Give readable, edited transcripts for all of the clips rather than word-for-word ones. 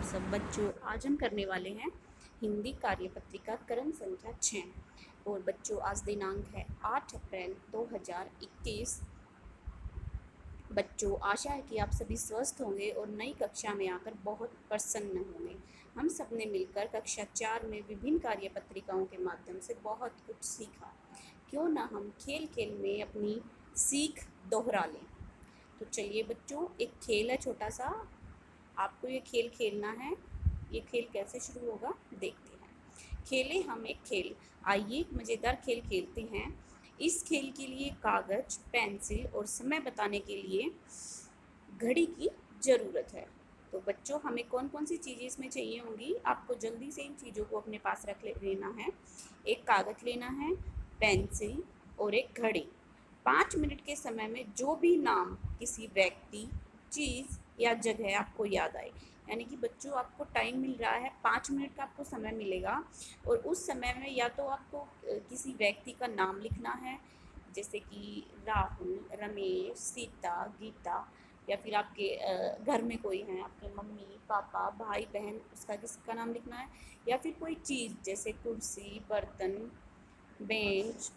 सब बच्चों। आज हम करने वाले हैं हिंदी कार्यपत्रिका क्रम संख्या 6। और बच्चों आज दिनांक है 8 अप्रैल 2021। बच्चों आशा है कि आप सभी स्वस्थ होंगे और नई कक्षा में आकर बहुत प्रसन्न होंगे। हम सब ने मिलकर कक्षा 4 में विभिन्न कार्यपत्रिकाओं के माध्यम से बहुत कुछ सीखा। क्यों ना हम खेल खेल में अपनी सीख दोहरा लें। तो चलिए बच्चों, एक खेल है छोटा सा, आपको ये खेल खेलना है। ये खेल कैसे शुरू होगा देखते हैं। खेले हम एक खेल। आइए एक मज़ेदार खेल खेलते हैं। इस खेल के लिए कागज, पेंसिल और समय बताने के लिए घड़ी की ज़रूरत है। तो बच्चों हमें कौन कौन सी चीज़ें इसमें चाहिए होंगी, आपको जल्दी से इन चीज़ों को अपने पास रख लेना है। एक कागज लेना है, पेंसिल और एक घड़ी। 5 मिनट के समय में जो भी नाम किसी व्यक्ति, चीज़ या जगह आपको याद आए, यानी कि बच्चों आपको टाइम मिल रहा है, 5 मिनट का आपको समय मिलेगा। और उस समय में या तो आपको किसी व्यक्ति का नाम लिखना है, जैसे कि राहुल, रमेश, सीता, गीता, या फिर आपके घर में कोई है, आपके मम्मी पापा भाई बहन, उसका किसका नाम लिखना है। या फिर कोई चीज़ जैसे कुर्सी, बर्तन, बेंच,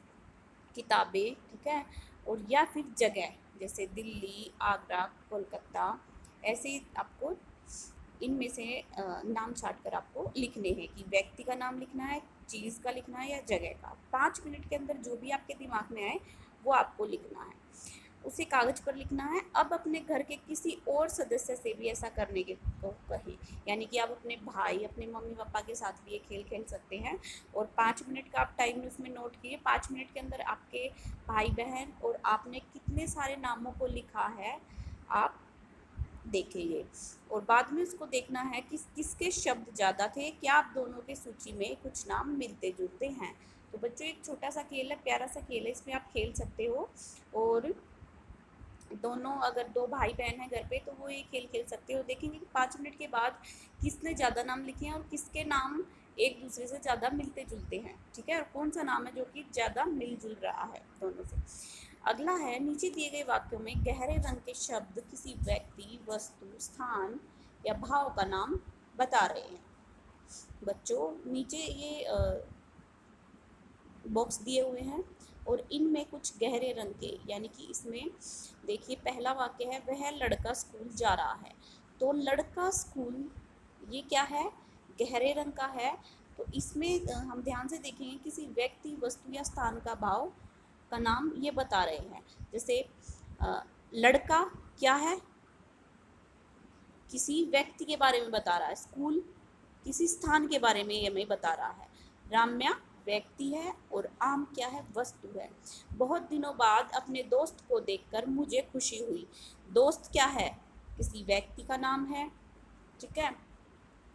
किताबें, ठीक है। और या फिर जगह जैसे दिल्ली, आगरा, कोलकाता, ऐसे ही आपको इनमें से नाम छाट कर आपको लिखने हैं कि व्यक्ति का नाम लिखना है, चीज़ का लिखना है या जगह का। 5 मिनट के अंदर जो भी आपके दिमाग में आए वो आपको लिखना है, उसे कागज़ पर लिखना है। अब अपने घर के किसी और सदस्य से भी ऐसा करने के को कहें, यानी कि आप अपने भाई, अपने मम्मी पापा के साथ भी ये खेल खेल सकते हैं। और 5 मिनट का आप टाइम उसमें नोट किए। 5 मिनट के अंदर आपके भाई बहन और आपने कितने सारे नामों को लिखा है आप देखेंगे। और बाद में उसको देखना है कि किसके शब्द ज़्यादा थे, क्या आप दोनों के सूची में कुछ नाम मिलते जुलते हैं। तो बच्चों एक छोटा सा खेल है, प्यारा सा खेल है, इसमें आप खेल सकते हो। और दोनों अगर 2 भाई बहन हैं घर पे तो वो ये खेल खेल सकते हो। देखेंगे कि 5 मिनट के बाद किसने ज़्यादा नाम लिखे हैं और किसके नाम एक दूसरे से ज़्यादा मिलते जुलते हैं, ठीक है। और कौन सा नाम है जो कि ज़्यादा मिलजुल रहा है दोनों से। अगला है, नीचे दिए गए वाक्यों में गहरे रंग के शब्द किसी व्यक्ति, वस्तु, स्थान या भाव का नाम बता रहे हैं। बच्चों नीचे ये बॉक्स दिए हुए हैं और इनमें कुछ गहरे रंग के, यानी कि इसमें देखिए पहला वाक्य है, वह लड़का स्कूल जा रहा है। तो लड़का स्कूल, ये क्या है, गहरे रंग का है। तो इसमें हम ध्यान से देखेंगे किसी व्यक्ति, वस्तु या स्थान का भाव का नाम ये बता रहे हैं। जैसे लड़का क्या है, किसी व्यक्ति के बारे में बता रहा है। स्कूल किसी स्थान के बारे में ये हमें बता रहा है। राम्या व्यक्ति है और आम क्या है, वस्तु है। बहुत दिनों बाद अपने दोस्त को देखकर मुझे खुशी हुई। दोस्त क्या है, किसी व्यक्ति का नाम है, ठीक है।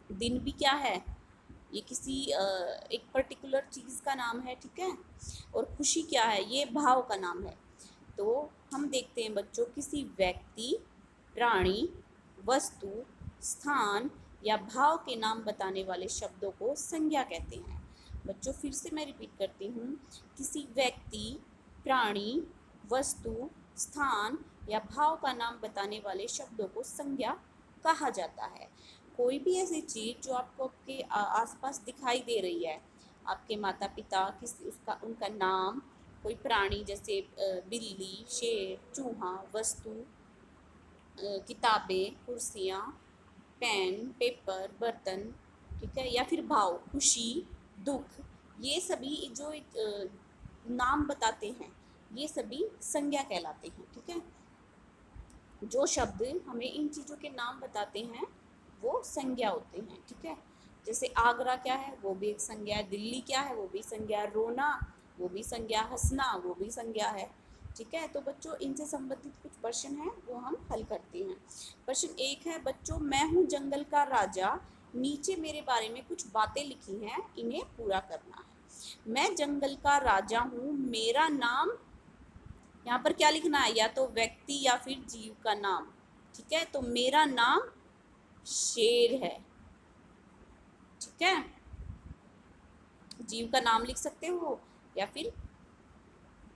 दिन भी क्या है, ये किसी एक पर्टिकुलर चीज़ का नाम है, ठीक है। और खुशी क्या है, ये भाव का नाम है। तो हम देखते हैं बच्चों, किसी व्यक्ति, प्राणी, वस्तु, स्थान या भाव के नाम बताने वाले शब्दों को संज्ञा कहते हैं। बच्चों फिर से मैं रिपीट करती हूँ, किसी व्यक्ति, प्राणी, वस्तु, स्थान या भाव का नाम बताने वाले शब्दों को संज्ञा कहा जाता है। कोई भी ऐसी चीज़ जो आपको आपके आसपास दिखाई दे रही है, आपके माता पिता, किसी उसका उनका नाम, कोई प्राणी जैसे बिल्ली, शेर, चूहा, वस्तु, किताबें, कुर्सियाँ, पेन, पेपर, बर्तन, ठीक है। या फिर भाव, खुशी, दुख, ये सभी जो नाम बताते हैं ये सभी संज्ञा कहलाते हैं, ठीक है। जो शब्द हमें इन चीज़ों के नाम बताते हैं वो संज्ञा होते हैं, ठीक है। जैसे आगरा क्या है, वो भी एक संज्ञा है। दिल्ली क्या है, वो भी संज्ञा है। रोना वो भी संज्ञा, हंसना वो भी संज्ञा है, ठीक है। तो बच्चों इनसे संबंधित कुछ प्रश्न हैं वो हम हल करते हैं। प्रश्न 1 है बच्चों, मैं हूँ जंगल का राजा, नीचे मेरे बारे में कुछ बातें लिखी हैं, इन्हें पूरा करना है। मैं जंगल का राजा हूँ, मेरा नाम, यहाँ पर क्या लिखना है, या तो व्यक्ति या फिर जीव का नाम, ठीक है। तो मेरा नाम शेर है, ठीक है। जीव का नाम लिख सकते हो या फिर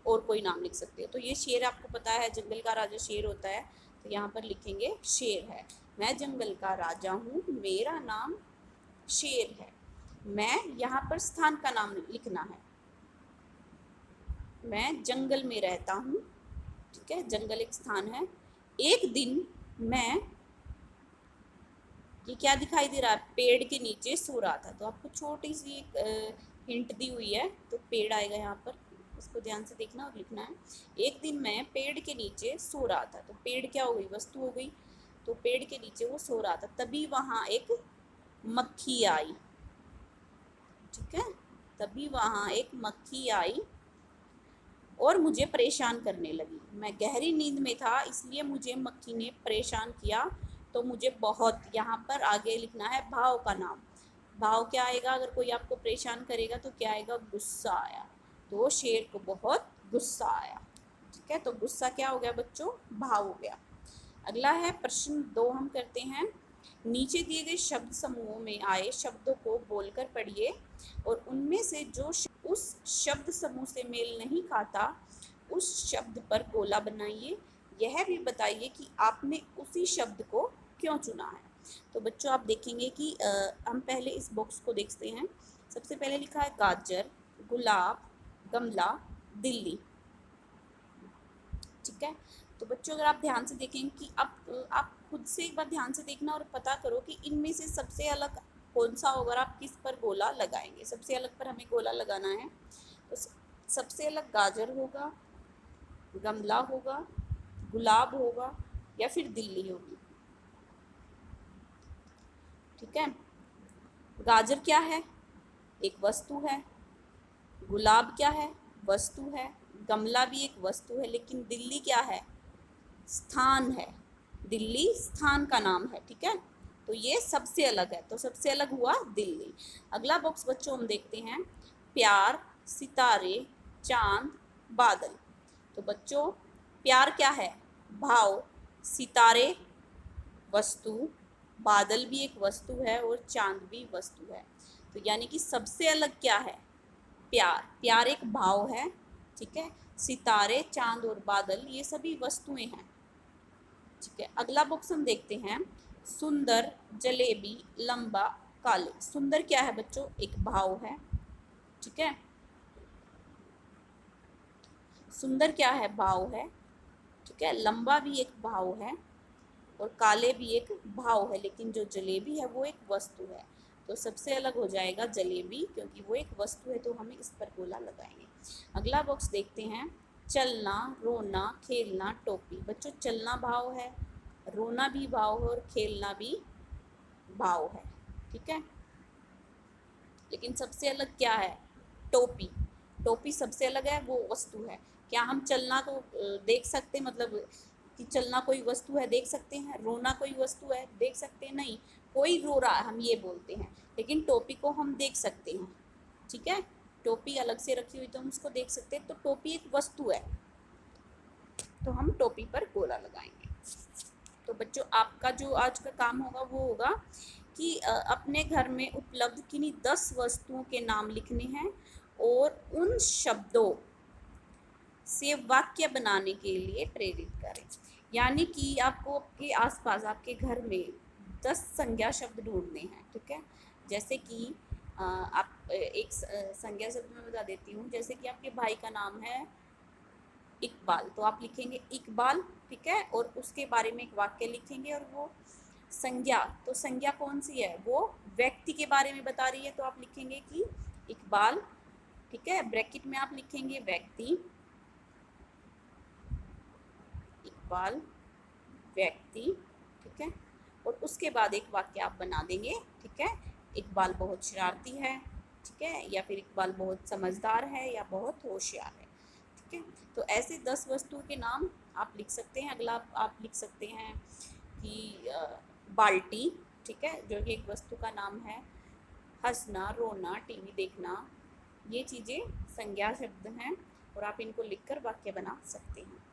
और कोई नाम लिख सकते हो। तो ये शेर आपको पता है, जंगल का राजा शेर होता है, तो यहाँ पर लिखेंगे शेर है। मैं जंगल का राजा हूँ, मेरा नाम शेर है। मैं यहाँ पर स्थान का नाम लिखना है। मैं जंगल में रहता हूँ, ठीक है, जंगल एक स्थान है। एक दिन मैं, ये क्या दिखाई दे रहा है, पेड़ के नीचे सो रहा था। तो आपको छोटी सी एक हिंट दी हुई है, तो पेड़ आएगा यहाँ पर, इसको ध्यान से देखना और लिखना है। एक दिन मैं पेड़ के नीचे सो रहा था, तो पेड़ क्या हो गई, वस्तु हो गई। तो पेड़ के नीचे वो सो रहा था, तभी वहाँ एक मक्खी आई, ठीक है, तभी वहाँ एक मक्खी आई और मुझे परेशान करने लगी। मैं गहरी नींद में था, इसलिए मुझे मक्खी ने परेशान किया। तो मुझे बहुत, यहाँ पर आगे लिखना है भाव का नाम। भाव क्या आएगा, अगर कोई आपको परेशान करेगा तो क्या आएगा, गुस्सा आया। तो शेर को बहुत गुस्सा आया, ठीक है। तो गुस्सा क्या हो गया बच्चों, भाव हो गया। अगला है प्रश्न 2 हम करते हैं। नीचे दिए गए शब्द समूहों में आए शब्दों को बोलकर पढ़िए और उनमें से जो उस शब्द समूह से मेल नहीं खाता उस शब्द पर गोला बनाइए। यह भी बताइए कि आपने उसी शब्द को क्यों चुना है। तो बच्चों आप देखेंगे कि हम पहले इस बॉक्स को देखते हैं। सबसे पहले लिखा है गाजर, गुलाब, गमला, दिल्ली, ठीक है। तो बच्चों अगर आप ध्यान से देखें कि आप खुद से एक बार ध्यान से देखना और पता करो कि इनमें से सबसे अलग कौन सा होगा, आप किस पर गोला लगाएंगे। सबसे अलग पर हमें गोला लगाना है, तो सबसे अलग गाजर होगा, गमला होगा, गुलाब होगा या फिर दिल्ली होगी, ठीक है। गाजर क्या है, एक वस्तु है। गुलाब क्या है, वस्तु है। गमला भी एक वस्तु है, लेकिन दिल्ली क्या है, स्थान है। दिल्ली स्थान का नाम है, ठीक है। तो ये सबसे अलग है, तो सबसे अलग हुआ दिल्ली। अगला बॉक्स बच्चों हम देखते हैं, प्यार, सितारे, चांद, बादल। तो बच्चों प्यार क्या है, भाव, सितारे वस्तु, बादल भी एक वस्तु है और चांद भी वस्तु है। तो यानी कि सबसे अलग क्या है, प्यार। प्यार एक भाव है, ठीक है। सितारे, चांद और बादल ये सभी वस्तुएं हैं, ठीक है। अगला बॉक्स हम देखते हैं, सुंदर, जलेबी, लंबा, काले। सुंदर क्या है बच्चों, एक भाव है, ठीक है। सुंदर क्या है, भाव है, ठीक है। लंबा भी एक भाव है और काले भी एक भाव है, लेकिन जो जलेबी है वो एक वस्तु है। तो सबसे अलग हो जाएगा जलेबी, क्योंकि वो एक वस्तु है, तो हमें इस पर गोला लगाएंगे। अगला बॉक्स देखते हैं, चलना, रोना, खेलना, टोपी। बच्चों चलना भाव है, रोना भी भाव है और खेलना भी भाव है, ठीक है। लेकिन सबसे अलग क्या है, टोपी। टोपी सबसे अलग है, वो वस्तु है। क्या हम चलना को देख सकते, मतलब कि चलना कोई वस्तु है, देख सकते हैं। रोना कोई वस्तु है, देख सकते हैं, नहीं। कोई रो रहा है हम ये बोलते हैं, लेकिन टोपी को हम देख सकते हैं, ठीक है। टोपी अलग से रखी हुई तो हम उसको देख सकते हैं, तो टोपी एक वस्तु है, तो हम टोपी पर गोला लगाएंगे। तो बच्चों आपका जो आज का काम होगा वो होगा कि अपने घर में उपलब्ध किन्हीं 10 वस्तुओं के नाम लिखने हैं और उन शब्दों से वाक्य बनाने के लिए प्रेरित करें। यानी कि आपको आपके आसपास आपके घर में 10 संज्ञा शब्द ढूंढने हैं, ठीक है। जैसे कि आप एक संज्ञा शब्द मैं बता देती हूँ, जैसे कि आपके भाई का नाम है इकबाल, तो आप लिखेंगे इकबाल, ठीक है, और उसके बारे में एक वाक्य लिखेंगे। और वो संज्ञा, तो संज्ञा कौन सी है, वो व्यक्ति के बारे में बता रही है, तो आप लिखेंगे कि इकबाल, ठीक है। ब्रैकेट में आप लिखेंगे व्यक्ति, इकबाल व्यक्ति, ठीक है। और उसके बाद एक वाक्य आप बना देंगे, ठीक है। इकबाल बहुत शरारती है, ठीक है, या फिर इकबाल बहुत समझदार है या बहुत होशियार है, ठीक है। तो ऐसे 10 वस्तुओं के नाम आप लिख सकते हैं। अगला आप लिख सकते हैं कि बाल्टी, ठीक है, जो कि एक वस्तु का नाम है। हंसना, रोना, टीवी देखना, ये चीज़ें संज्ञा शब्द हैं और आप इनको लिखकर वाक्य बना सकते हैं।